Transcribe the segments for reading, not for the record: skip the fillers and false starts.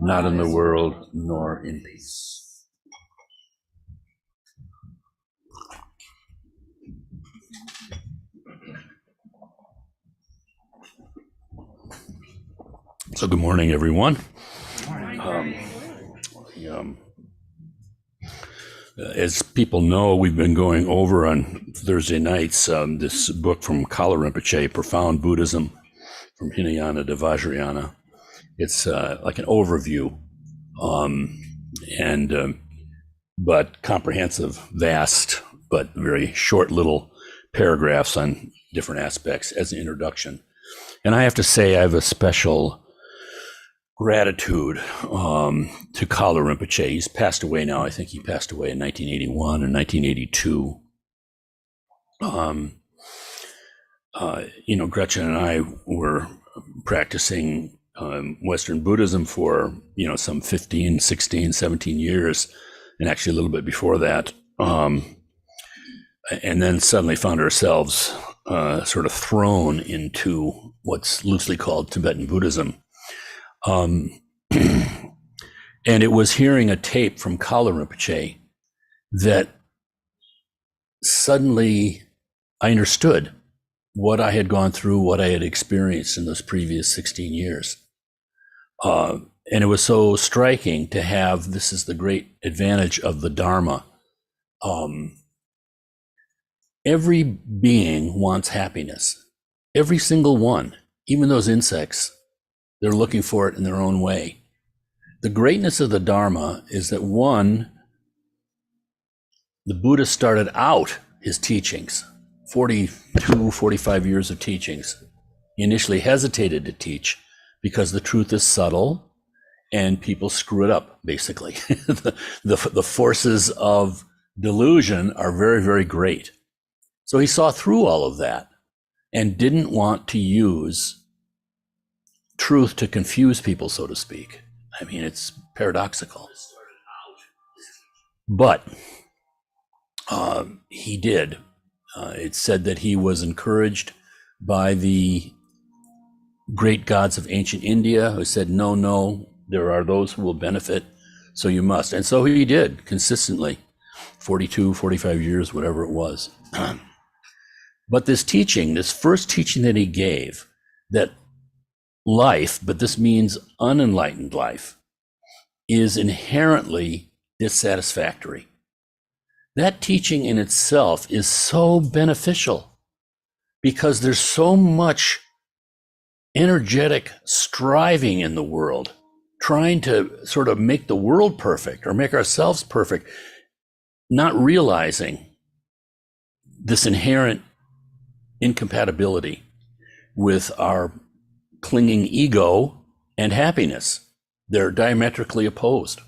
not in the world, nor in peace. So good morning, everyone. As people know, we've been going over on Thursday nights this book from Kala Rinpoche, Profound Buddhism, from Hinayana to Vajrayana. It's like an overview, but comprehensive, vast, but very short little paragraphs on different aspects as an introduction. And I have to say, I have a special gratitude to Kala Rinpoche. He's passed away now. I think he passed away in 1981 and 1982. Gretchen and I were practicing Western Buddhism for, some 15, 16, 17 years, and actually a little bit before that. And then suddenly found ourselves sort of thrown into what's loosely called Tibetan Buddhism. And it was hearing a tape from Kala Rinpoche that suddenly I understood what I had gone through, what I had experienced in those previous 16 years. And it was so striking to have, this is the great advantage of the Dharma. Every being wants happiness. Every single one, even those insects, they're looking for it in their own way. The greatness of the Dharma is that the Buddha started out his teachings, 42, 45 years of teachings. He initially hesitated to teach because the truth is subtle and people screw it up, basically. the forces of delusion are very, very great. So he saw through all of that and didn't want to use truth to confuse people, so to speak. I mean, it's paradoxical. But he did. It's said that he was encouraged by the great gods of ancient India who said, no, there are those who will benefit, so you must. And so he did consistently, 42, 45 years, whatever it was. But this teaching, this first teaching that he gave, that life, but this means unenlightened life, is inherently dissatisfactory. That teaching in itself is so beneficial because there's so much energetic striving in the world, trying to sort of make the world perfect or make ourselves perfect, not realizing this inherent incompatibility with our clinging ego and happiness. They're diametrically opposed.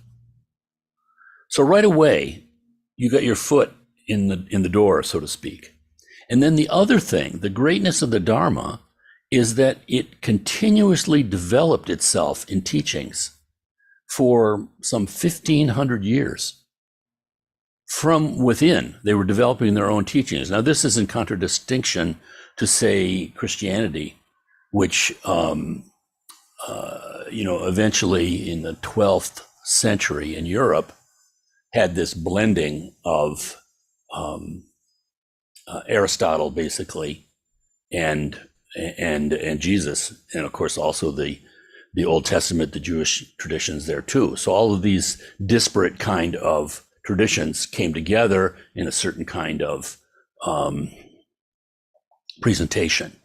So right away, you got your foot in the door, so to speak. And then the other thing, the greatness of the Dharma, is that it continuously developed itself in teachings for some 1,500 years. From within, they were developing their own teachings. Now, this is in contradistinction to, say, Christianity, which, eventually in the 12th century in Europe had this blending of Aristotle, basically, and Jesus, and of course also the Old Testament, the Jewish traditions there too. So all of these disparate kind of traditions came together in a certain kind of presentation.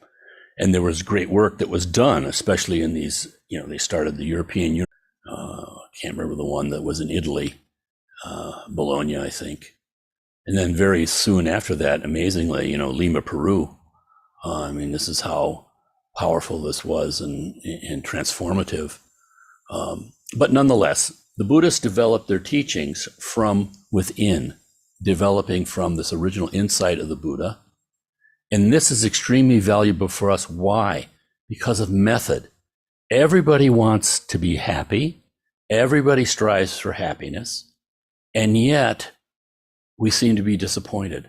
And there was great work that was done, especially in these, they started the European Union. I can't remember the one that was in Italy, Bologna, I think. And then very soon after that, amazingly, Lima, Peru. This is how powerful this was and transformative. But nonetheless, the Buddhists developed their teachings from within, developing from this original insight of the Buddha. And this is extremely valuable for us. Why? Because of method. Everybody wants to be happy. Everybody strives for happiness. And yet, we seem to be disappointed.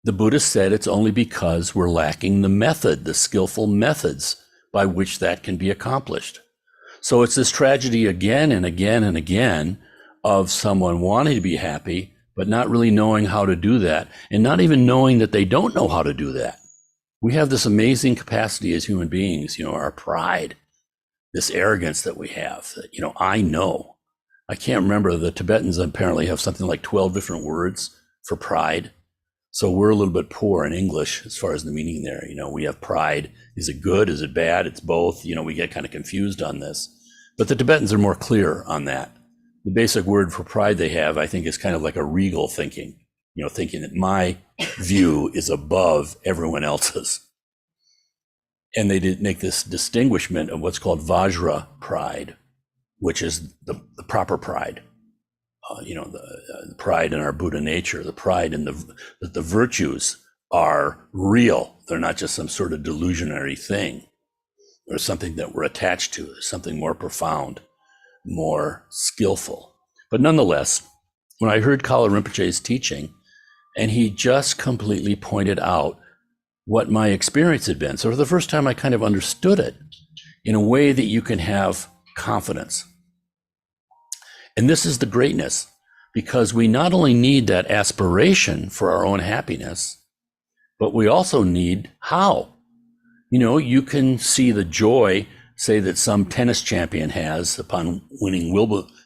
The Buddha said it's only because we're lacking the method, the skillful methods by which that can be accomplished. So it's this tragedy again and again and again of someone wanting to be happy, but not really knowing how to do that, and not even knowing that they don't know how to do that. We have this amazing capacity as human beings, our pride, this arrogance that we have, that, I know. I can't remember, the Tibetans apparently have something like 12 different words for pride. So we're a little bit poor in English as far as the meaning there. We have pride. Is it good? Is it bad? It's both. We get kind of confused on this. But the Tibetans are more clear on that. The basic word for pride they have, I think, is kind of like a regal thinking, thinking that my view is above everyone else's. And they did make this distinguishment of what's called Vajra pride, which is the proper pride. The pride in our Buddha nature, the pride in that the virtues are real. They're not just some sort of delusionary thing or something that we're attached to, something more profound, more skillful. But nonetheless, when I heard Kala Rinpoche's teaching, and he just completely pointed out what my experience had been. So for the first time, I kind of understood it in a way that you can have confidence. And this is the greatness, because we not only need that aspiration for our own happiness, but we also need how. You can see the joy, say, that some tennis champion has upon winning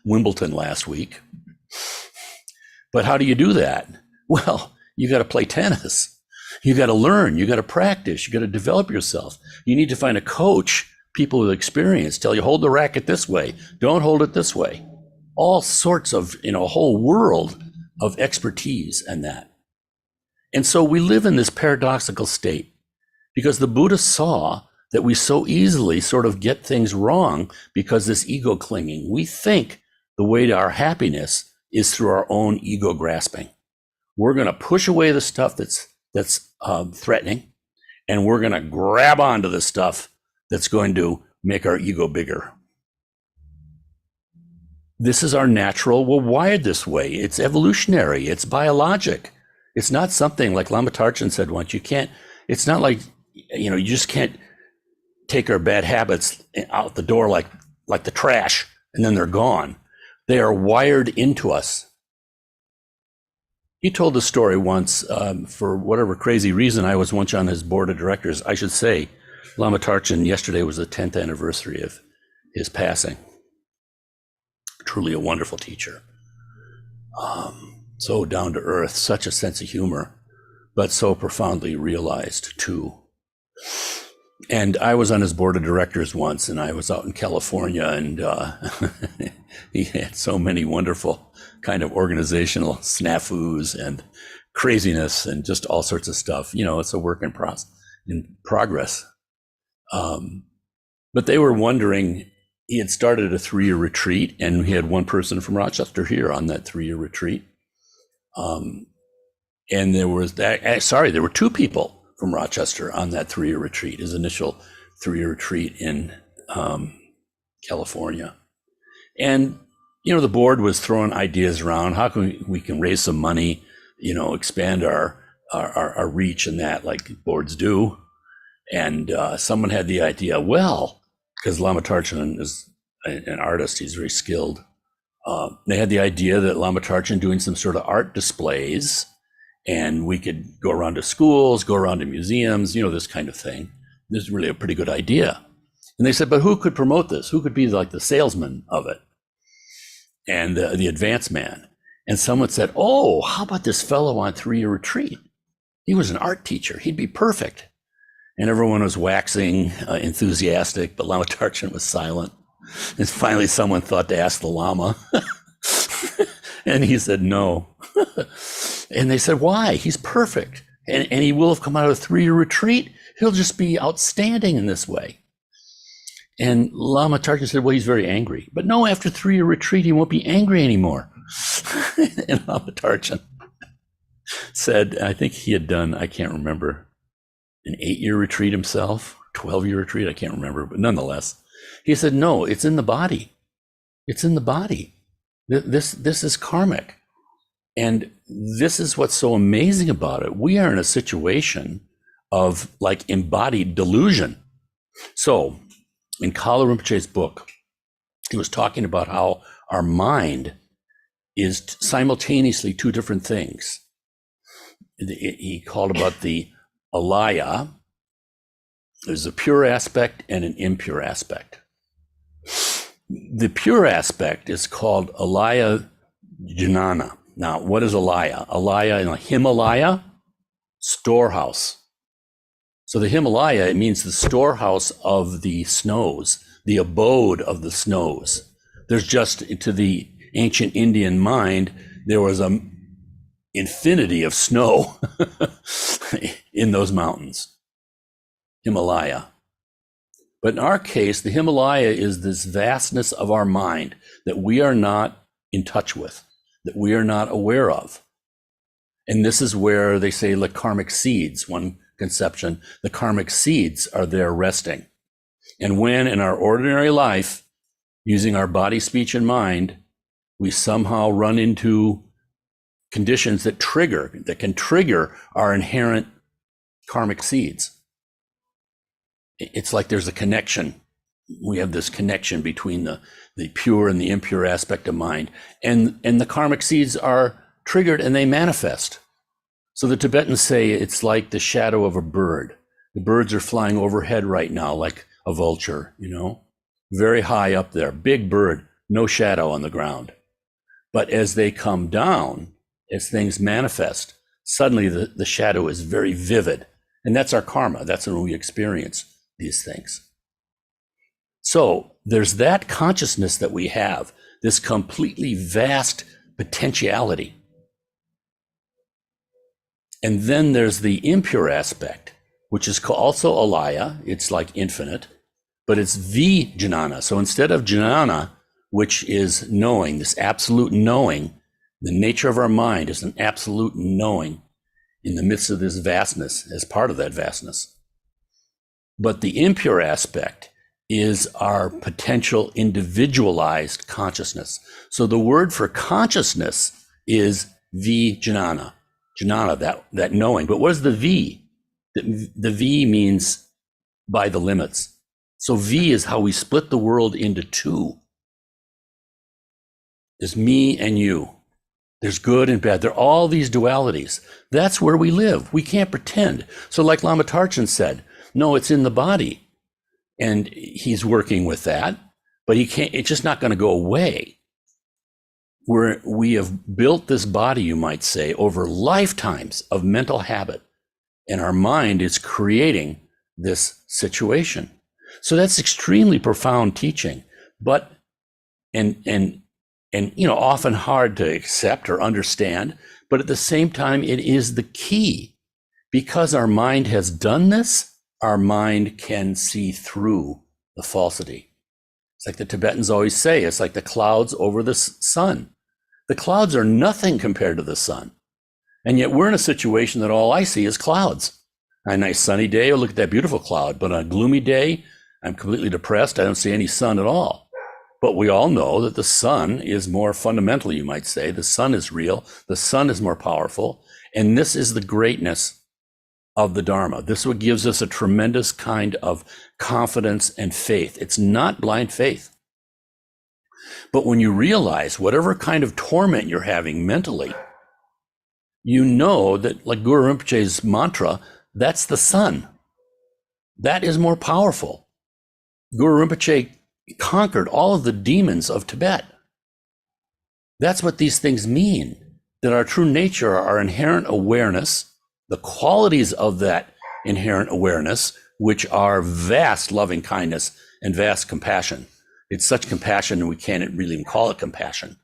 Wimbledon last week. But how do you do that? Well, you got to play tennis. You got to learn. You got to practice. You got to develop yourself. You need to find a coach, people with experience, tell you, hold the racket this way. Don't hold it this way. All sorts of, a whole world of expertise and that. And so we live in this paradoxical state because the Buddha saw that we so easily sort of get things wrong because this ego clinging. We think the way to our happiness is through our own ego grasping. We're going to push away the stuff that's threatening, and we're going to grab onto the stuff that's going to make our ego bigger. This is our natural, we're wired this way. It's evolutionary, it's biologic. It's not something like Lama Tarchin said once, it's not like, you just can't take our bad habits out the door like the trash and then they're gone. They are wired into us. He told a story once, for whatever crazy reason, I was once on his board of directors. I should say, Lama Tarchin, yesterday was the 10th anniversary of his passing. Truly a wonderful teacher. So down to earth, such a sense of humor, but so profoundly realized too. And I was on his board of directors once, and I was out in California, and he had so many wonderful kind of organizational snafus and craziness and just all sorts of stuff. It's a work in progress. But they were wondering, he had started a 3-year retreat, and he had one person from Rochester here on that 3-year retreat. And there were 2 people from Rochester on that 3-year retreat, his initial 3-year retreat in California. And, the board was throwing ideas around. How can we can raise some money, expand our reach and that, like boards do. And someone had the idea, well, because Lama Tarchin is an artist, he's very skilled. They had the idea that Lama Tarchin doing some sort of art displays, and we could go around to schools, go around to museums, this kind of thing. This is really a pretty good idea. And they said, but who could promote this? Who could be like the salesman of it and the advance man? And someone said, oh, how about this fellow on 3-year retreat? He was an art teacher. He'd be perfect. And everyone was waxing enthusiastic, but Lama Tarchin was silent. And finally, someone thought to ask the Lama. And he said, no. And they said, why? He's perfect. And he will have come out of a 3-year retreat. He'll just be outstanding in this way. And Lama Tarchin said, well, he's very angry. But no, after 3-year retreat, he won't be angry anymore. And Lama Tarchin said, I think he had done, I can't remember, an 8-year retreat himself, 12-year retreat, I can't remember, but nonetheless, he said, no, it's in the body. It's in the body. This is karmic. And this is what's so amazing about it. We are in a situation of like embodied delusion. So in Kala Rinpoche's book, He was talking about how our mind is simultaneously two different things. He called about the alaya. There's a pure aspect and an impure aspect. The pure aspect is called alaya jnana. Now, what is alaya? Alaya in a Himalaya, storehouse. So the Himalaya, it means the storehouse of the snows, the abode of the snows. There's just, to the ancient Indian mind, there was an infinity of snow in those mountains, Himalaya. But in our case, the Himalaya is this vastness of our mind that we are not in touch with, that we are not aware of. And this is where they say the karmic seeds, one conception, the karmic seeds are there resting. And when in our ordinary life, using our body, speech, and mind, we somehow run into conditions that can trigger our inherent karmic seeds. It's like there's a connection. We have this connection between the pure and the impure aspect of mind. And the karmic seeds are triggered and they manifest. So the Tibetans say it's like the shadow of a bird. The birds are flying overhead right now like a vulture, very high up there, big bird, no shadow on the ground. But as they come down, as things manifest, suddenly the shadow is very vivid. And that's our karma. That's when we experience these things. So there's that consciousness that we have, this completely vast potentiality. And then there's the impure aspect, which is also alaya. It's like infinite, but it's vijnana. So instead of jnana, which is knowing, this absolute knowing, the nature of our mind is an absolute knowing in the midst of this vastness, as part of that vastness. But the impure aspect is our potential individualized consciousness. So the word for consciousness is vijnana. Jnana, that knowing. But what is the V? The V means by the limits. So V is how we split the world into two. There's me and you. There's good and bad. There are all these dualities. That's where we live. We can't pretend. So like Lama Tarchin said, no, it's in the body. And he's working with that, but it's just not going to go away. We have built this body, you might say, over lifetimes of mental habit. And our mind is creating this situation. So that's extremely profound teaching, but, and often hard to accept or understand, but at the same time, it is the key. Because our mind has done this, our mind can see through the falsity. It's like the Tibetans always say, it's like the clouds over the sun. The clouds are nothing compared to the sun. And yet we're in a situation that all I see is clouds. On a nice sunny day, I'll look at that beautiful cloud, but on a gloomy day, I'm completely depressed. I don't see any sun at all. But we all know that the sun is more fundamental, you might say. The sun is real. The sun is more powerful. And this is the greatness of the Dharma. This is what gives us a tremendous kind of confidence and faith. It's not blind faith. But when you realize whatever kind of torment you're having mentally, you know that, like Guru Rinpoche's mantra, that's the sun. That is more powerful. Guru Rinpoche conquered all of the demons of Tibet. That's what these things mean, that our true nature, our inherent awareness, the qualities of that inherent awareness, which are vast loving kindness and vast compassion. It's such compassion, and we can't really even call it compassion.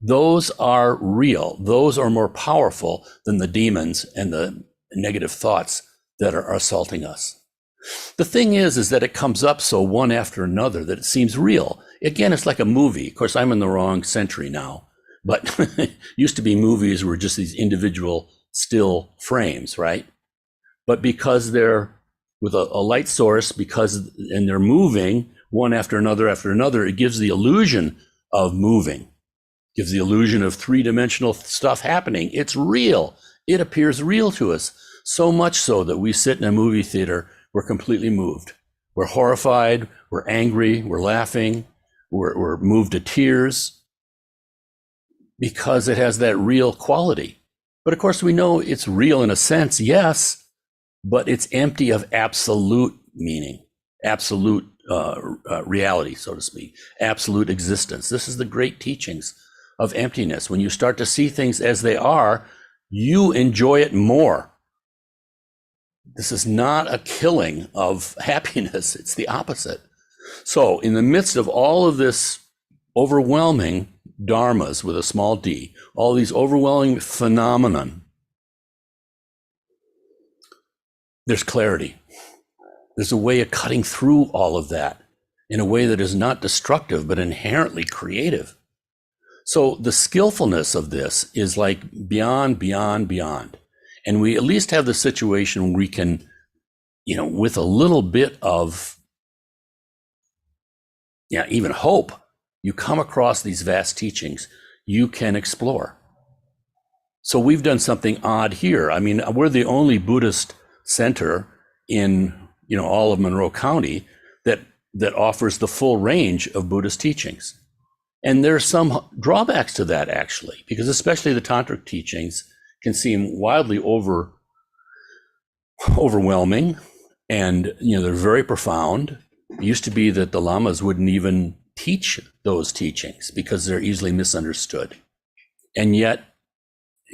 Those are real. Those are more powerful than the demons and the negative thoughts that are assaulting us. The thing is that it comes up so one after another that it seems real. Again, it's like a movie. Of course, I'm in the wrong century now, but used to be movies were just these individual still frames, right? But because they're with a light source, and they're moving one after another, it gives the illusion of moving, gives the illusion of three-dimensional stuff happening. It's real. It appears real to us, so much so that we sit in a movie theater, we're completely moved. We're horrified, we're angry, we're laughing, we're moved to tears because it has that real quality. But of course, we know it's real in a sense, yes, but it's empty of absolute meaning, absolute reality, so to speak, absolute existence. This is the great teachings of emptiness. When you start to see things as they are, you enjoy it more. This is not a killing of happiness. It's the opposite. So in the midst of all of this overwhelming dharmas with a small d, all these overwhelming phenomenon, there's clarity. There's a way of cutting through all of that in a way that is not destructive, but inherently creative. So the skillfulness of this is like beyond. And we at least have the situation where we can, with a little bit of, even hope, you come across these vast teachings, you can explore. So we've done something odd here. I mean, we're the only Buddhist center in, all of Monroe County that offers the full range of Buddhist teachings. And there's some drawbacks to that, actually, because especially the tantric teachings can seem wildly overwhelming, and they're very profound. It used to be that the lamas wouldn't even teach those teachings because they're easily misunderstood. And yet,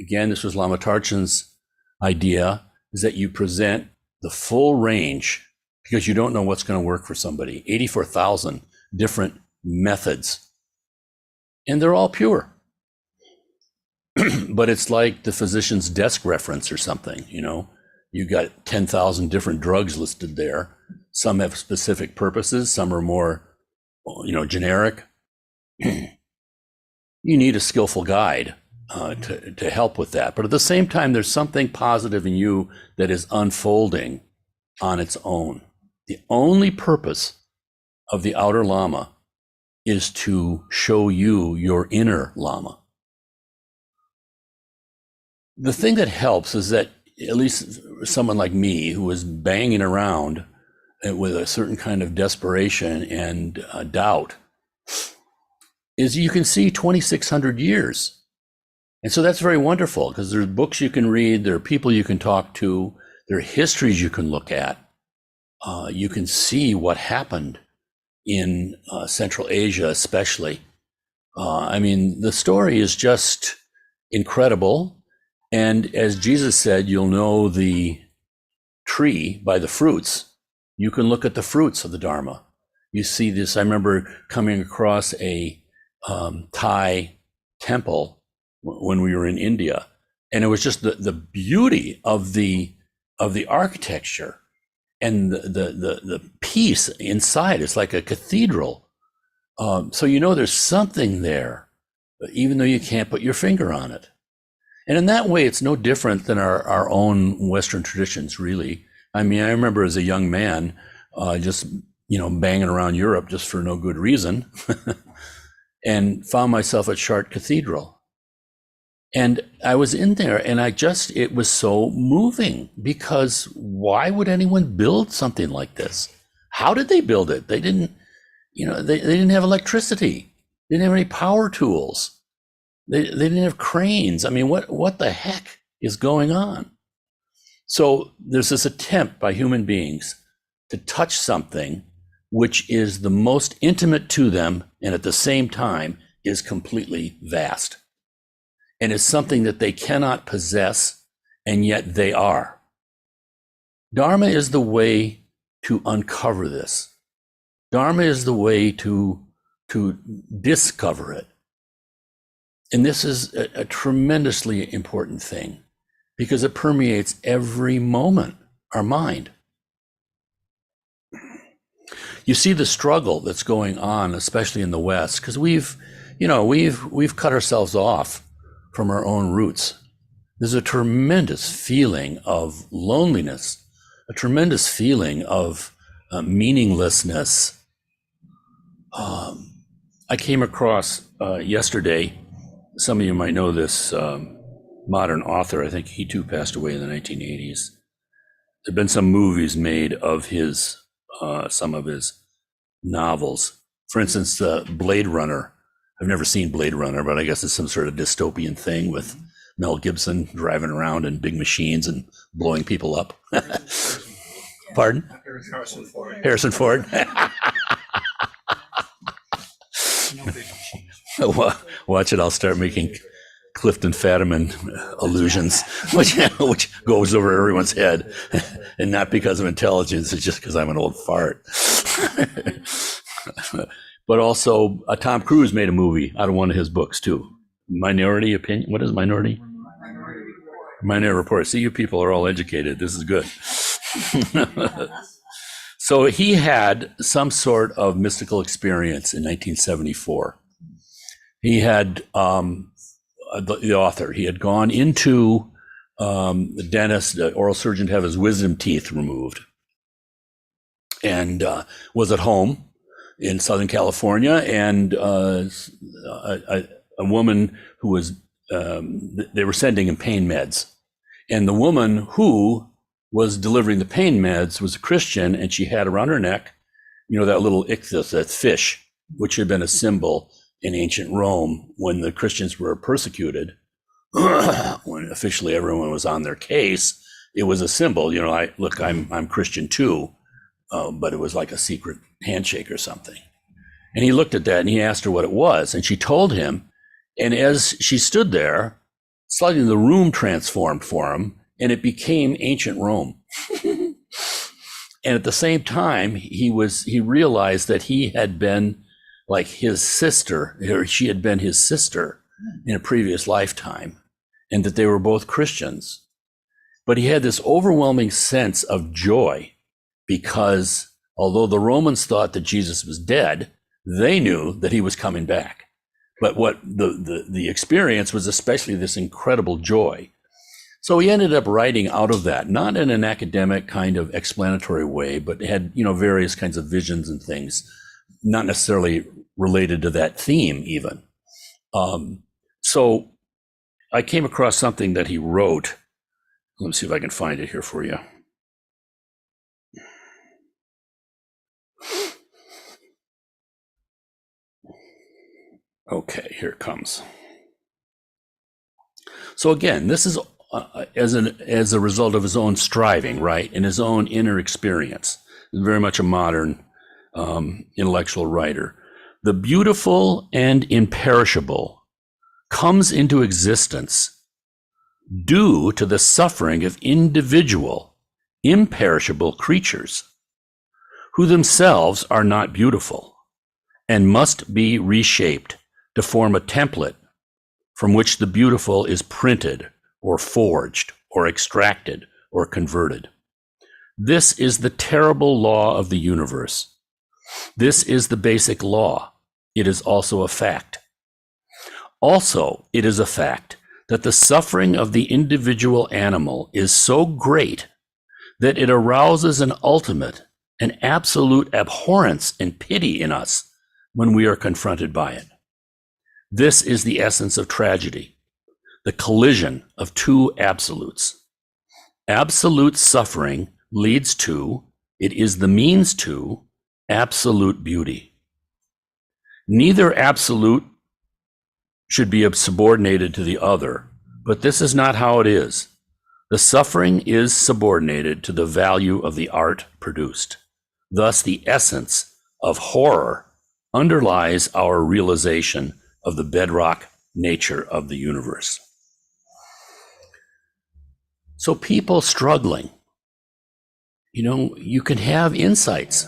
again, this was Lama Tarchin's idea, is that you present the full range because you don't know what's going to work for somebody. 84,000 different methods, and they're all pure. But it's like the physician's desk reference or something, you got 10,000 different drugs listed there. Some have specific purposes. Some are more, generic. You need a skillful guide to help with that. But at the same time, there's something positive in you that is unfolding on its own. The only purpose of the outer Lama is to show you your inner Lama. The thing that helps is that at least someone like me who was banging around with a certain kind of desperation and doubt is you can see 2,600 years. And so that's very wonderful because there's books you can read, there are people you can talk to, there are histories you can look at. You can see what happened in Central Asia, especially. The story is just incredible. And as Jesus said, you'll know the tree by the fruits. You can look at the fruits of the Dharma. You see this. I remember coming across a Thai temple when we were in India, and it was just the beauty of the architecture and the peace inside. It's like a cathedral. So there's something there, even though you can't put your finger on it. And in that way, it's no different than our own Western traditions, really. I remember as a young man, just, banging around Europe just for no good reason, and found myself at Chartres Cathedral. And I was in there, and it was so moving, because why would anyone build something like this? How did they build it? They didn't, they didn't have electricity. They didn't have any power tools. They didn't have cranes. What the heck is going on? So there's this attempt by human beings to touch something which is the most intimate to them and at the same time is completely vast. And is something that they cannot possess, and yet they are. Dharma is the way to uncover this. Dharma is the way to discover it. And this is a tremendously important thing because it permeates every moment, our mind. You see the struggle that's going on, especially in the West, because we've cut ourselves off from our own roots. There's a tremendous feeling of loneliness, a tremendous feeling of meaninglessness. I came across yesterday, some of you might know this modern author. I think he too passed away in the 1980s. There have been some movies made of some of his novels. For instance, Blade Runner. I've never seen Blade Runner, but I guess it's some sort of dystopian thing with Mel Gibson driving around in big machines and blowing people up. Pardon? Harrison Ford. Harrison Ford. Watch it. I'll start making Clifton Fadiman allusions, which goes over everyone's head, and not because of intelligence. It's just because I'm an old fart. But also, Tom Cruise made a movie out of one of his books too. Minority Opinion. What is Minority? Minority Report. See, you people are all educated. This is good. So he had some sort of mystical experience in 1974. He had the author. He had gone into the dentist, the oral surgeon, to have his wisdom teeth removed, and was at home in Southern California, and a woman who was they were sending him pain meds, and the woman who was delivering the pain meds was a Christian, and she had around her neck, that little ichthus, that fish, which had been a symbol in ancient Rome when the Christians were persecuted. When officially everyone was on their case, it was a symbol. I'm Christian too, but it was like a secret handshake or something. And he looked at that and he asked her what it was, and she told him. And as she stood there, suddenly the room transformed for him, and it became ancient Rome. And at the same time, he realized that he had been like his sister, or she had been his sister in a previous lifetime, and that they were both Christians. But he had this overwhelming sense of joy because although the Romans thought that Jesus was dead, they knew that he was coming back. But what the experience was especially this incredible joy. So he ended up writing out of that, not in an academic kind of explanatory way, but had, various kinds of visions and things, not necessarily related to that theme even. So I came across something that he wrote. Let me see if I can find it here for you. Okay, here it comes. So again, this is as a result of his own striving, right, and his own inner experience. He's very much a modern intellectual writer. The beautiful and imperishable comes into existence due to the suffering of individual, imperishable creatures who themselves are not beautiful and must be reshaped to form a template from which the beautiful is printed or forged or extracted or converted. This is the terrible law of the universe. This is the basic law. It is also a fact. Also, it is a fact that the suffering of the individual animal is so great that it arouses an ultimate and absolute abhorrence and pity in us when we are confronted by it. This is the essence of tragedy, the collision of two absolutes. Absolute suffering leads to, it is the means to, absolute beauty. Neither absolute should be subordinated to the other, but this is not how it is. The suffering is subordinated to the value of the art produced. Thus, the essence of horror underlies our realization of the bedrock nature of the universe. So people struggling, you can have insights.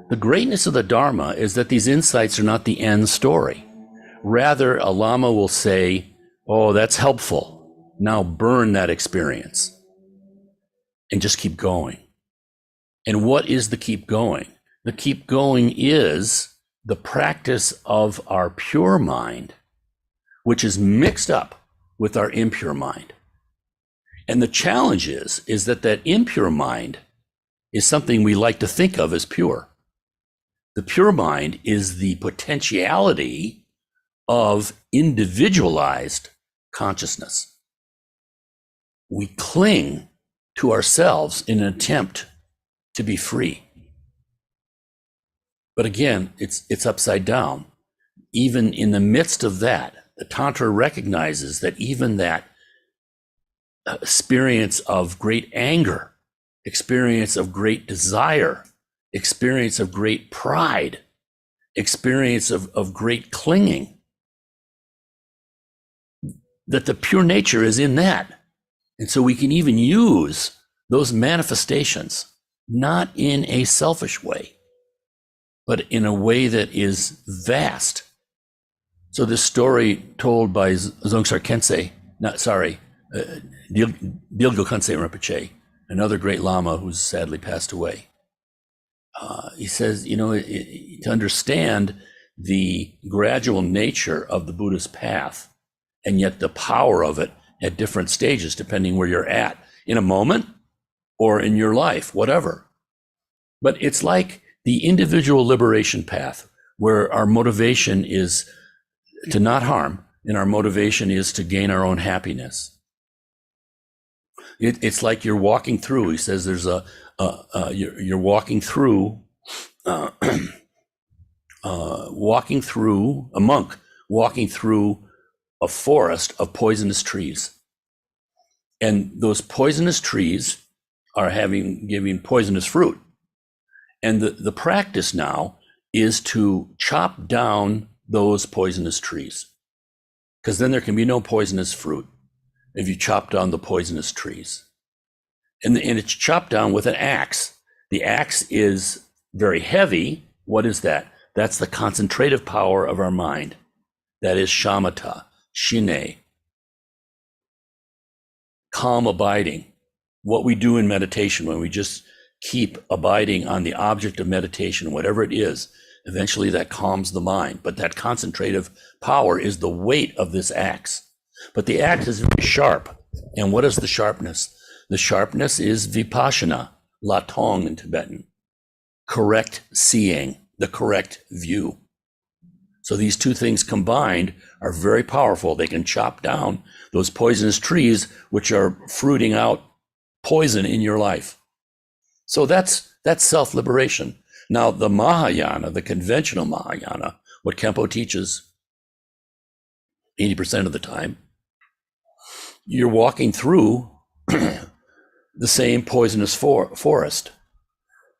The greatness of the Dharma is that these insights are not the end story. Rather, a Lama will say, oh, that's helpful. Now burn that experience and just keep going. And what is the keep going? The keep going is the practice of our pure mind, which is mixed up with our impure mind. And the challenge is that impure mind is something we like to think of as pure. The pure mind is the potentiality of individualized consciousness. We cling to ourselves in an attempt to be free. But again, it's upside down. Even in the midst of that, the Tantra recognizes that even that experience of great anger, experience of great desire, experience of great pride, experience of great clinging, that the pure nature is in that. And so we can even use those manifestations, not in a selfish way, but in a way that is vast. So this story told by Dzongkhar Khyentse, Dilgo Khyentse Rinpoche, another great Lama who's sadly passed away. He says, to understand the gradual nature of the Buddhist path, and yet the power of it at different stages, depending where you're at in a moment or in your life, whatever. But it's like the individual liberation path, where our motivation is to not harm, and our motivation is to gain our own happiness. It's like you're walking through. He says there's you're walking through, walking through a monk walking through a forest of poisonous trees, and those poisonous trees are giving poisonous fruit. And the practice now is to chop down those poisonous trees, because then there can be no poisonous fruit if you chop down the poisonous trees. And it's chopped down with an axe. The axe is very heavy. What is that? That's the concentrative power of our mind. That is shamatha, shine, calm abiding. What we do in meditation, when we just keep abiding on the object of meditation, whatever it is, eventually that calms the mind. But that concentrative power is the weight of this axe. But the axe is very sharp. And what is the sharpness? The sharpness is vipassana, latong in Tibetan, correct seeing, the correct view. So these two things combined are very powerful. They can chop down those poisonous trees, which are fruiting out poison in your life. So that's self-liberation. Now, the Mahayana, the conventional Mahayana, what Khenpo teaches 80% of the time, you're walking through the same poisonous forest.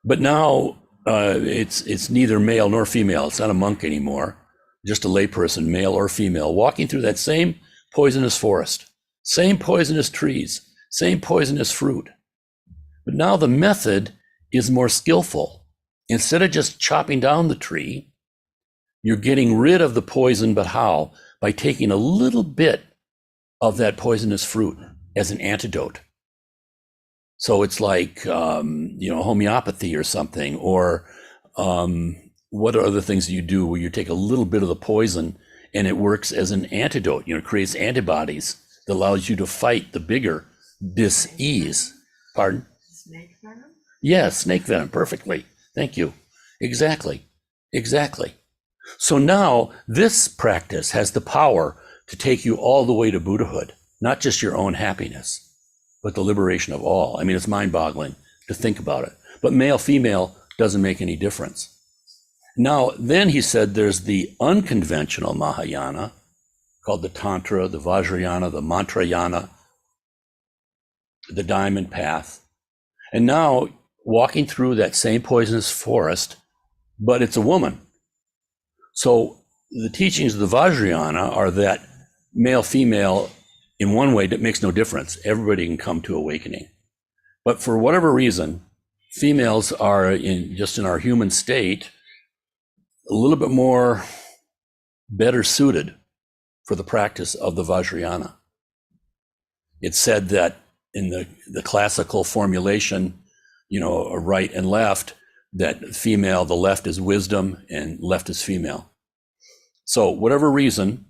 But now it's neither male nor female. It's not a monk anymore, just a layperson, male or female, walking through that same poisonous forest, same poisonous trees, same poisonous fruit. But now the method is more skillful. Instead of just chopping down the tree, you're getting rid of the poison. But how? By taking a little bit of that poisonous fruit as an antidote. So it's like, homeopathy or something, or what are other things that you do where you take a little bit of the poison and it works as an antidote, creates antibodies that allows you to fight the bigger dis-ease. Pardon? Snake venom? Yeah, snake venom, perfectly. Thank you. Exactly. So now this practice has the power to take you all the way to Buddhahood, not just your own happiness, but the liberation of all. I mean, it's mind-boggling to think about it. But male, female doesn't make any difference. Now, then he said there's the unconventional Mahayana, called the Tantra, the Vajrayana, the Mantrayana, the Diamond Path. And now, walking through that same poisonous forest, but it's a woman. So the teachings of the Vajrayana are that male, female, in one way, that makes no difference. Everybody can come to awakening. But for whatever reason, females are in our human state a little bit more better suited for the practice of the Vajrayana. It's said that in the classical formulation, right and left, that female, the left is wisdom and left is female. So whatever reason,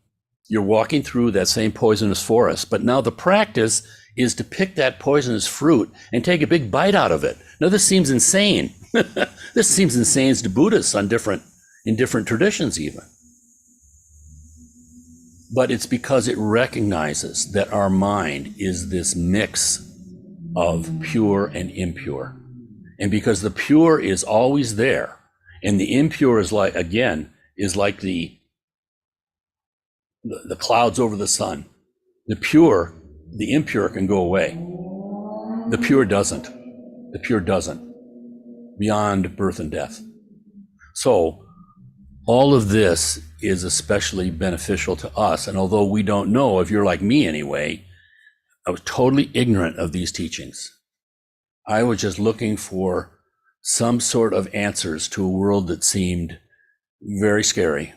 you're walking through that same poisonous forest, but now the practice is to pick that poisonous fruit and take a big bite out of it. Now this seems insane. This seems insane to Buddhists in different traditions even. But it's because it recognizes that our mind is this mix of pure and impure. And because the pure is always there, And the impure is like, again, is like the clouds over the sun. The impure can go away. The pure doesn't. The pure doesn't. Beyond birth and death. So all of this is especially beneficial to us. And although we don't know, if you're like me anyway, I was totally ignorant of these teachings. I was just looking for some sort of answers to a world that seemed very scary.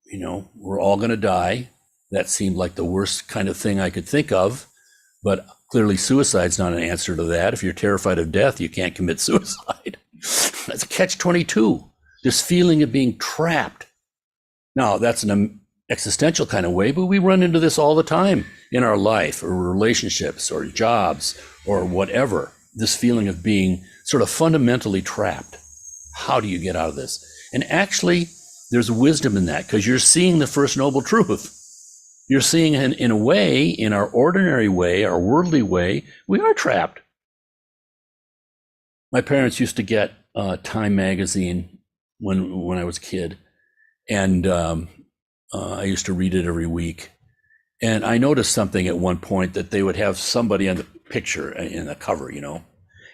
You know, we're all going to die. That seemed like the worst kind of thing I could think of. But clearly suicide's not an answer to that. If you're terrified of death, you can't commit suicide. That's a catch-22. This feeling of being trapped. Now, that's an existential kind of way, but we run into this all the time in our life or relationships or jobs or whatever. This feeling of being sort of fundamentally trapped. How do you get out of this? And actually, there's wisdom in that because you're seeing the first noble truth. You're seeing in a way, in our ordinary way, our worldly way, we are trapped. My parents used to get Time magazine when I was a kid, and I used to read it every week. And I noticed something at one point that they would have somebody on the picture in the cover, you know,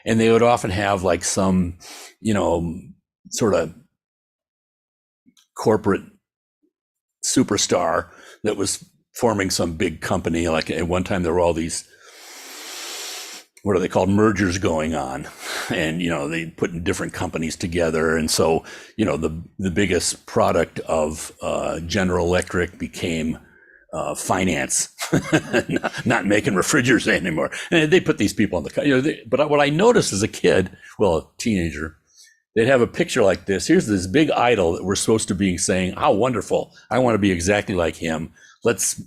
and they would often have like some, you know, sort of corporate superstar that was forming some big company. Like at one time there were all these, what are they called, mergers going on, and you know they put different companies together, and so you know the biggest product of General Electric became finance, not making refrigerators anymore. And they put these people on the, you know. But what I noticed as a kid, well, a teenager, they'd have a picture like this. Here's this big idol that we're supposed to be saying, how wonderful! I want to be exactly like him. Let's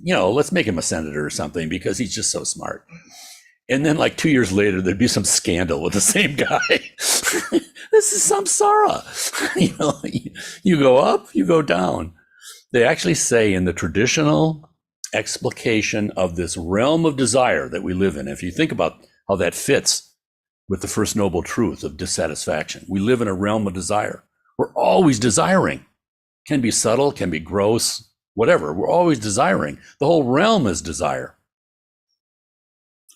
make him a senator or something because he's just so smart. And then like 2 years later, there'd be some scandal with the same guy. This is samsara. You know, you go up, you go down. They actually say in the traditional explication of this realm of desire that we live in, if you think about how that fits with the first noble truth of dissatisfaction, we live in a realm of desire. We're always desiring. Can be subtle, can be gross, whatever. We're always desiring. The whole realm is desire.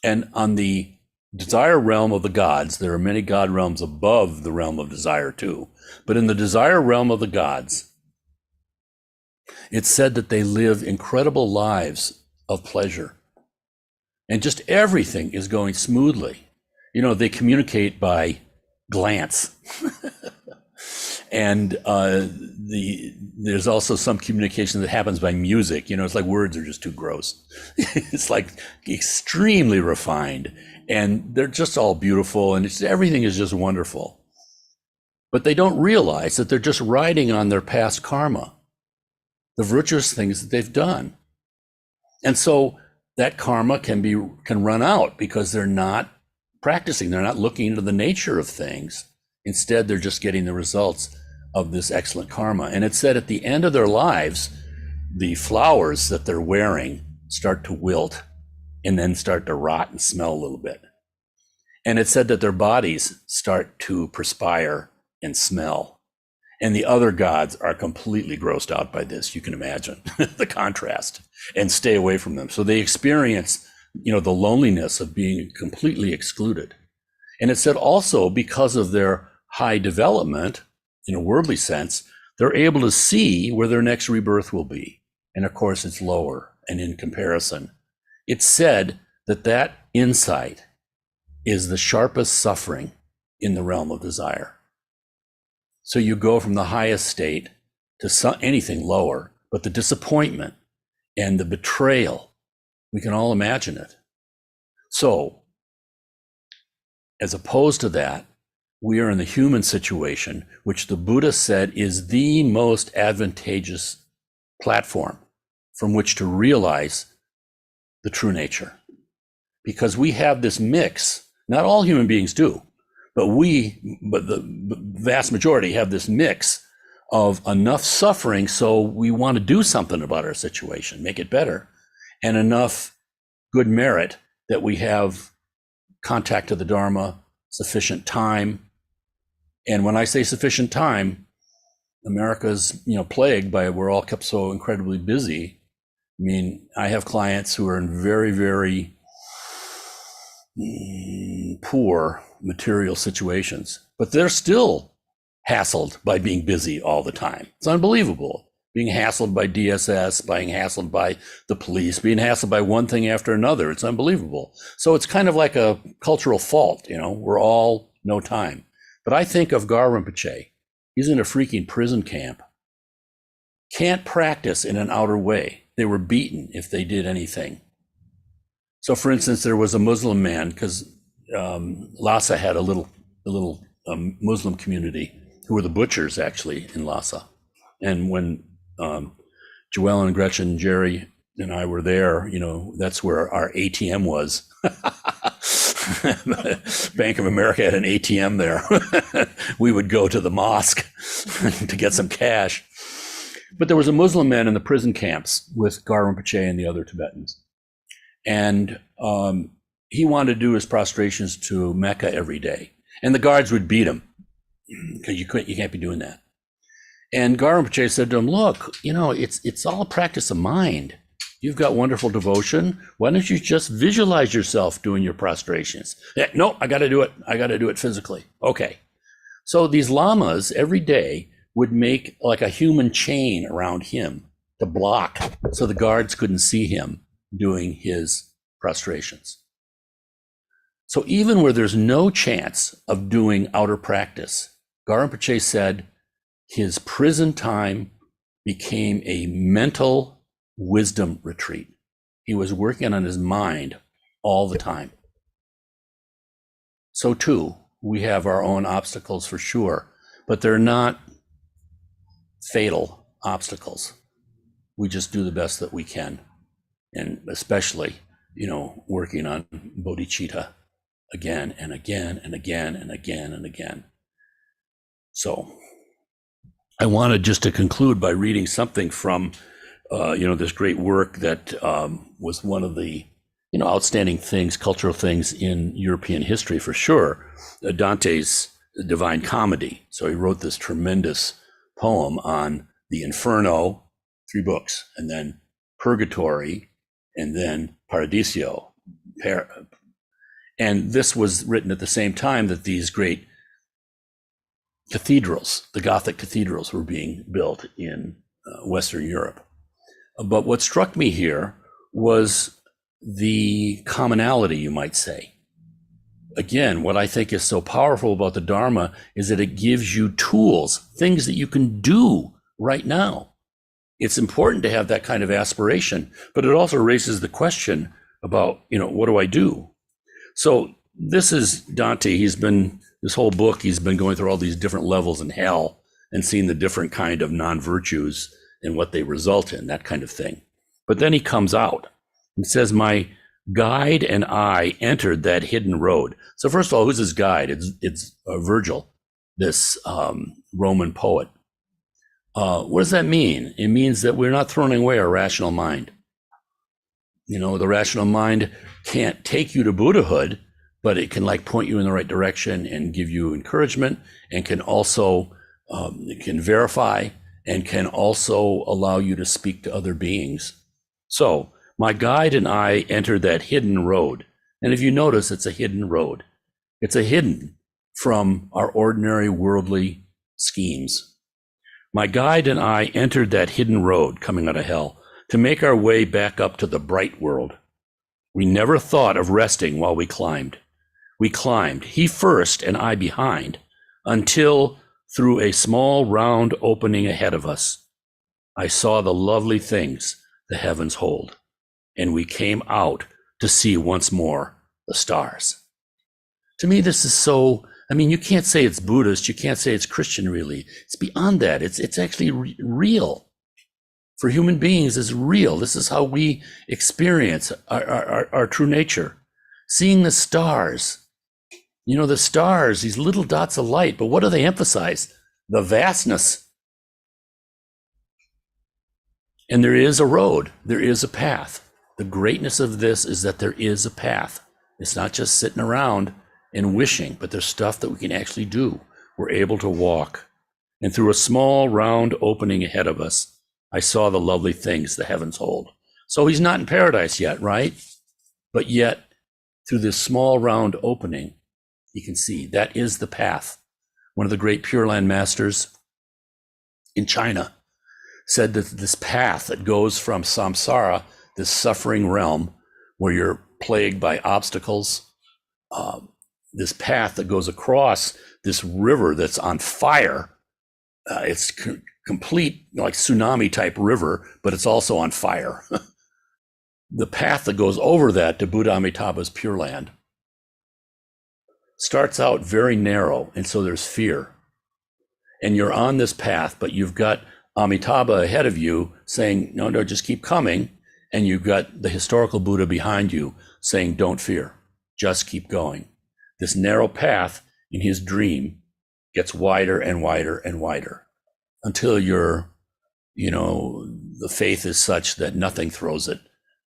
And on the desire realm of the gods, there are many god realms above the realm of desire too. But in the desire realm of the gods, it's said that they live incredible lives of pleasure. And just everything is going smoothly. You know, they communicate by glance. And there's also some communication that happens by music. You know, it's like words are just too gross. It's like extremely refined, and they're just all beautiful, and everything is just wonderful. But they don't realize that they're just riding on their past karma, the virtuous things that they've done. And so that karma can run out because they're not practicing. They're not looking into the nature of things. Instead, they're just getting the results of this excellent karma. And it said at the end of their lives, the flowers that they're wearing start to wilt and then start to rot and smell a little bit. And it said that their bodies start to perspire and smell. And the other gods are completely grossed out by this. You can imagine the contrast, and stay away from them. So they experience, you know, the loneliness of being completely excluded. And it said also because of their high development, in a worldly sense, they're able to see where their next rebirth will be. And of course, it's lower. And in comparison, it's said that that insight is the sharpest suffering in the realm of desire. So you go from the highest state to anything lower, but the disappointment and the betrayal, we can all imagine it. So, as opposed to that, we are in the human situation, which the Buddha said is the most advantageous platform from which to realize the true nature. Because we have this mix, not all human beings do, but the vast majority have this mix of enough suffering so we want to do something about our situation, make it better, and enough good merit that we have contact to the Dharma, sufficient time. And when I say sufficient time, America's, plagued by, we're all kept so incredibly busy. I mean, I have clients who are in very, very poor material situations, but they're still hassled by being busy all the time. It's unbelievable. Being hassled by DSS, being hassled by the police, being hassled by one thing after another. It's unbelievable. So it's kind of like a cultural fault, we're all no time. But I think of Gar Rinpoche. He's in a freaking prison camp. Can't practice in an outer way. They were beaten if they did anything. So for instance, there was a Muslim man, because Lhasa had a little Muslim community who were the butchers actually in Lhasa. And when Joelle and Gretchen, Jerry and I were there, that's where our ATM was. Bank of America had an ATM there. We would go to the mosque to get some cash. But there was a Muslim man in the prison camps with Gar Rinpoche and the other Tibetans. And he wanted to do his prostrations to Mecca every day. And the guards would beat him, because you can't be doing that. And Gar Rinpoche said to him, look, it's all a practice of mind. You've got wonderful devotion. Why don't you just visualize yourself doing your prostrations? No, I got to do it. I got to do it physically. Okay. So these lamas every day would make like a human chain around him to block so the guards couldn't see him doing his prostrations. So even where there's no chance of doing outer practice, Gar Rinpoche said, his prison time became a mental wisdom retreat. He was working on his mind all the time. So too, we have our own obstacles for sure, but they're not fatal obstacles. We just do the best that we can. And especially, working on bodhicitta again and again and again and again and again. So I wanted just to conclude by reading something from, this great work that was one of the, outstanding things, cultural things in European history for sure, Dante's Divine Comedy. So he wrote this tremendous poem on the Inferno, 3 books, and then Purgatory, and then Paradiso. And this was written at the same time that these great cathedrals, the Gothic cathedrals, were being built in Western Europe. But what struck me here was the commonality, you might say. Again, what I think is so powerful about the Dharma is that it gives you tools, things that you can do right now. It's important to have that kind of aspiration, but it also raises the question about, what do I do? So this is Dante. This whole book, he's been going through all these different levels in hell and seeing the different kind of non-virtues and what they result in, that kind of thing. But then he comes out and says, my guide and I entered that hidden road. So first of all, who's his guide? It's Virgil, this Roman poet. What does that mean? It means that we're not throwing away our rational mind. The rational mind can't take you to Buddhahood, but it can point you in the right direction and give you encouragement, and can also it can verify and can also allow you to speak to other beings. So my guide and I entered that hidden road. And if you notice, it's a hidden road. It's a hidden from our ordinary worldly schemes. My guide and I entered that hidden road coming out of hell to make our way back up to the bright world. We never thought of resting while we climbed. We climbed, he first and I behind, until through a small round opening ahead of us, I saw the lovely things the heavens hold, and we came out to see once more the stars. To me, this is so, you can't say it's Buddhist, you can't say it's Christian really. It's beyond that. It's actually real. For human beings, it's real. This is how we experience our true nature. Seeing the stars. The stars, these little dots of light, but what do they emphasize? The vastness. And there is a road, there is a path. The greatness of this is that there is a path. It's not just sitting around and wishing, but there's stuff that we can actually do. We're able to walk. and through a small round opening ahead of us, I saw the lovely things the heavens hold. So he's not in paradise yet, right? But yet, through this small round opening, you can see that is the path. One of the great Pure Land masters in China said that this path that goes from samsara, this suffering realm where you're plagued by obstacles, this path that goes across this river that's on fire, it's complete like tsunami type river, but it's also on fire. The path that goes over that to Buddha Amitabha's Pure Land starts out very narrow, and so there's fear. And you're on this path, but you've got Amitabha ahead of you saying, no, just keep coming. And you've got the historical Buddha behind you saying, don't fear, just keep going. This narrow path in his dream gets wider and wider and wider until the faith is such that nothing throws it.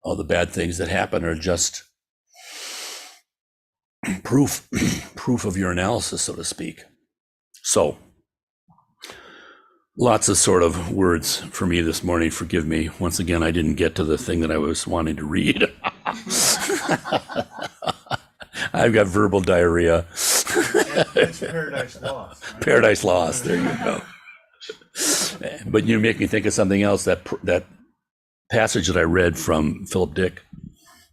All the bad things that happen are just proof of your analysis, so to speak. So, lots of sort of words for me this morning. Forgive me. Once again, I didn't get to the thing that I was wanting to read. I've got verbal diarrhea. It's Paradise Lost. Right? Paradise Lost. There you go. But you make me think of something else. That passage that I read from Philip Dick.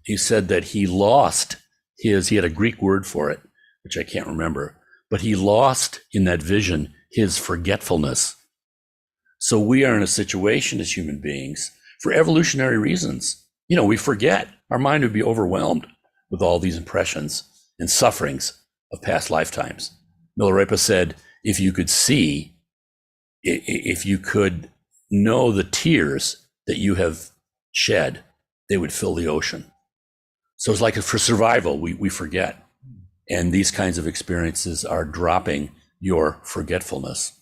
He said that he had a Greek word for it, which I can't remember, but he lost in that vision his forgetfulness. So we are in a situation as human beings for evolutionary reasons. We forget. Our mind would be overwhelmed with all these impressions and sufferings of past lifetimes. Milarepa said, if you could see, if you could know the tears that you have shed, they would fill the ocean. So it's like for survival, we forget. And these kinds of experiences are dropping your forgetfulness.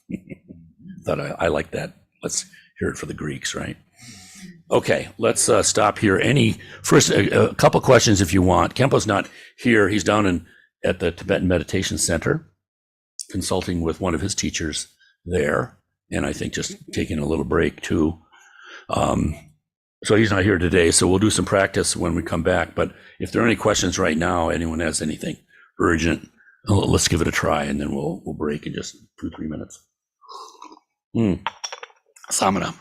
Thought I like that. Let's hear it for the Greeks, right? Okay, let's stop here. First, a couple questions if you want. Khenpo's not here. He's down at the Tibetan Meditation Center, consulting with one of his teachers there, and I think just taking a little break too. So he's not here today, so we'll do some practice when we come back. But if there are any questions right now, anyone has anything urgent, let's give it a try, and then we'll break in just 2-3 minutes. Samana.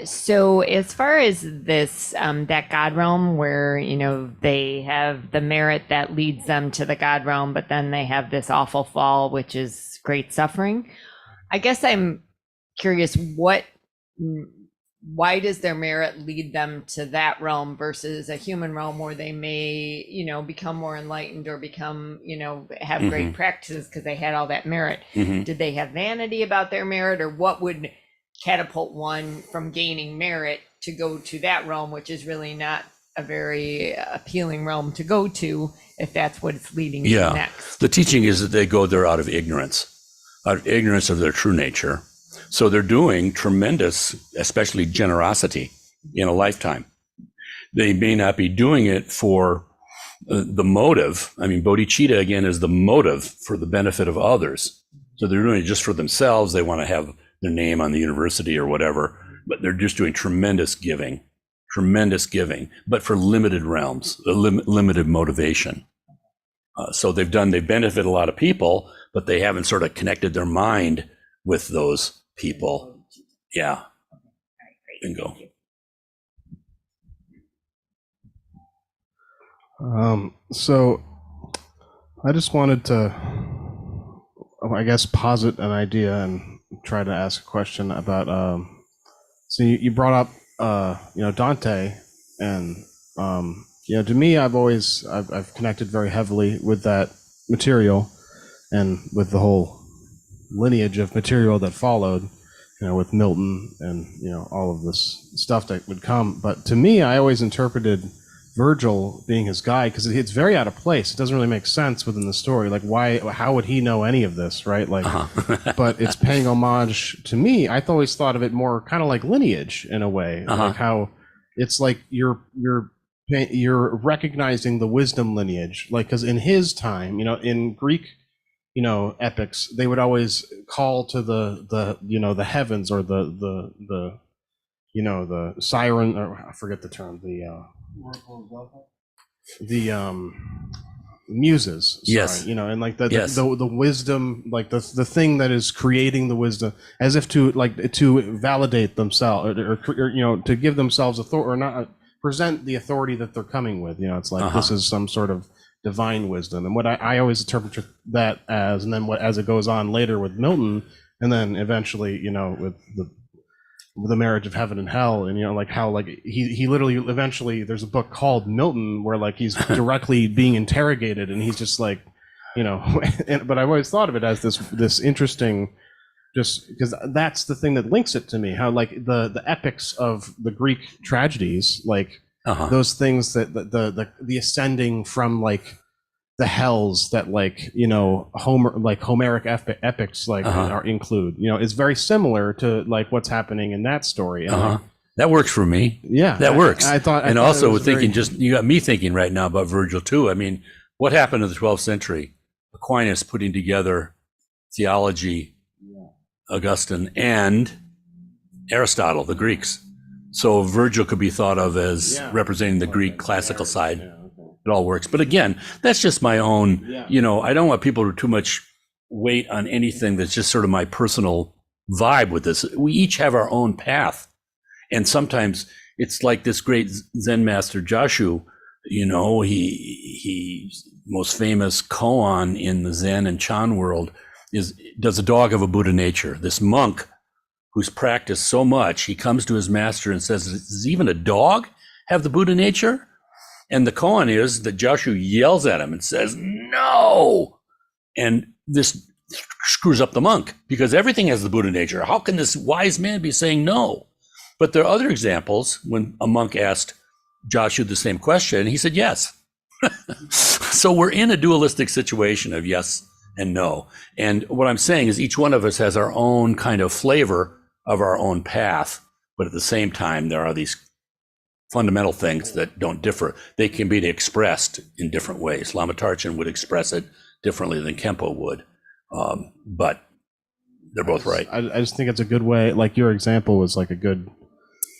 So as far as this, that God realm where, they have the merit that leads them to the God realm, but then they have this awful fall, which is great suffering. I guess I'm curious, why does their merit lead them to that realm versus a human realm where they may, become more enlightened or become, have great practices because they had all that merit? Did they have vanity about their merit, or what would catapult one from gaining merit to go to that realm, which is really not a very appealing realm to go to if that's what it's leading to next? The teaching is that they go there out of ignorance of their true nature. So they're doing tremendous, especially generosity in a lifetime. They may not be doing it for the motive. I mean, bodhicitta, again, is the motive for the benefit of others. So they're doing it just for themselves. They want to have their name on the university or whatever, but they're just doing tremendous giving, but for limited realms, limited motivation. So they benefit a lot of people, but they haven't sort of connected their mind with those people. Yeah. Bingo. So I just wanted to, I guess, posit an idea and try to ask a question about, so you brought up, Dante, and, to me, I've connected very heavily with that material and with the whole lineage of material that followed, with Milton and, all of this stuff that would come. But to me, I always interpreted Virgil being his guide because it's very out of place. It doesn't really make sense within the story. Like, how would he know any of this, right? Like, but it's paying homage to me. I always thought of it more kind of like lineage in a way, like how, it's like you're recognizing the wisdom lineage, like, because in his time, in Greek, epics, they would always call to the heavens, or the siren, or I forget the term, the muses, sorry, Yes. and like the, Yes. the wisdom, like the thing that is creating the wisdom, as if to validate themselves, or to give themselves authority, or not present the authority that they're coming with. It's like, this is some sort of divine wisdom. And what I always interpret that as, and then as it goes on later with Milton, and then eventually, with the marriage of heaven and hell, and like how, like, he literally, eventually, there's a book called Milton where, like, he's directly being interrogated, and he's just like, but I've always thought of it as this interesting, just because that's the thing that links it to me, how, like, the epics of the Greek tragedies, like, those things that the ascending from, like, the hells that, like, Homeric epics, like, include, is very similar to, like, what's happening in that story. And that works for me. yeah, That works. I thought, and I thought also it was thinking, very, you got me thinking right now about Virgil too. I mean, what happened in the 12th century? Aquinas putting together theology, Augustine, and Aristotle, the Greeks. So Virgil could be thought of as representing the Greek classical side. It all works. But again, that's just my own, I don't want people to too much weight on anything that's just sort of my personal vibe with this. We each have our own path. And sometimes it's like this great Zen master Jashu, he most famous koan in the Zen and Chan world does a dog of a Buddha nature. This monk who's practiced so much, he comes to his master and says, does even a dog have the Buddha nature? And the koan is that Jashu yells at him and says, no. And this screws up the monk, because everything has the Buddha nature. How can this wise man be saying no? But there are other examples when a monk asked Jashu the same question, and he said yes. So we're in a dualistic situation of yes and no. And what I'm saying is each one of us has our own kind of flavor of our own path. But at the same time, there are these fundamental things that don't differ. They can be expressed in different ways. Lama Tarchin would express it differently than Kempo would. But they're both right. I just think it's a good way, like your example was like a good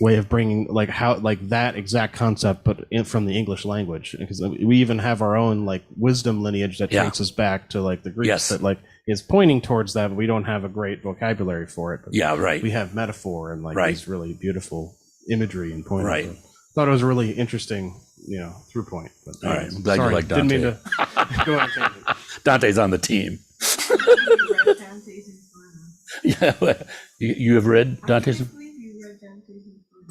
way of bringing, like, how, like, that exact concept, but from the English language, because we even have our own, like, wisdom lineage that takes us back to, like, the Greeks, that, like, is pointing towards that, but we don't have a great vocabulary for it. But we have metaphor and, like, these really beautiful imagery and pointing. Right. Thought it was a really interesting, through point. But all right, I'm glad you like Dante. Didn't mean to go on a tangent. Dante's on the team. Yeah, you have read Dante's?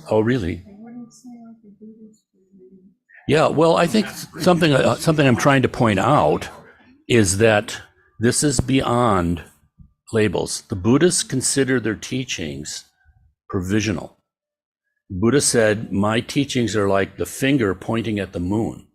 Oh, really? Yeah, well, I think something I'm trying to point out is that this is beyond labels. The Buddhists consider their teachings provisional. Buddha said, my teachings are like the finger pointing at the moon.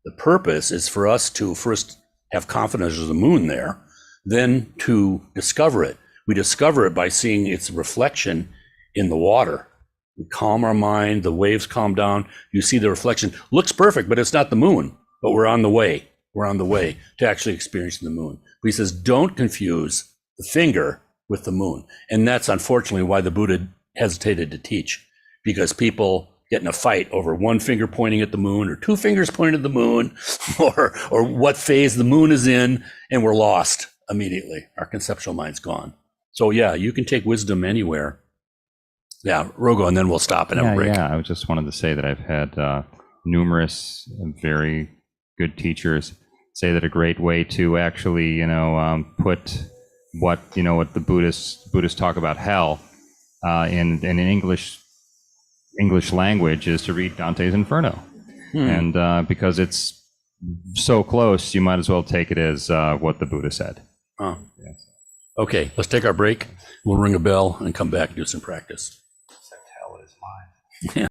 The purpose is for us to first have confidence there's a moon there, then to discover it. We discover it by seeing its reflection in the water. We calm our mind, the waves calm down, you see the reflection. Looks perfect, but it's not the moon, but we're on the way. We're on the way to actually experiencing the moon. But he says, don't confuse the finger with the moon. And that's unfortunately why the Buddha hesitated to teach, because people get in a fight over one finger pointing at the moon or two fingers pointing at the moon or what phase the moon is in, and we're lost immediately. Our conceptual mind's gone. So yeah, you can take wisdom anywhere. Yeah, Rogo, and then we'll stop and have a break. Yeah, I just wanted to say that I've had numerous very good teachers say that a great way to actually, put what the Buddhists talk about hell in English language is to read Dante's Inferno, and because it's so close, you might as well take it as what the Buddha said. Oh. Yes. Okay, let's take our break. We'll ring a bell and come back and do some practice. Hell is mine.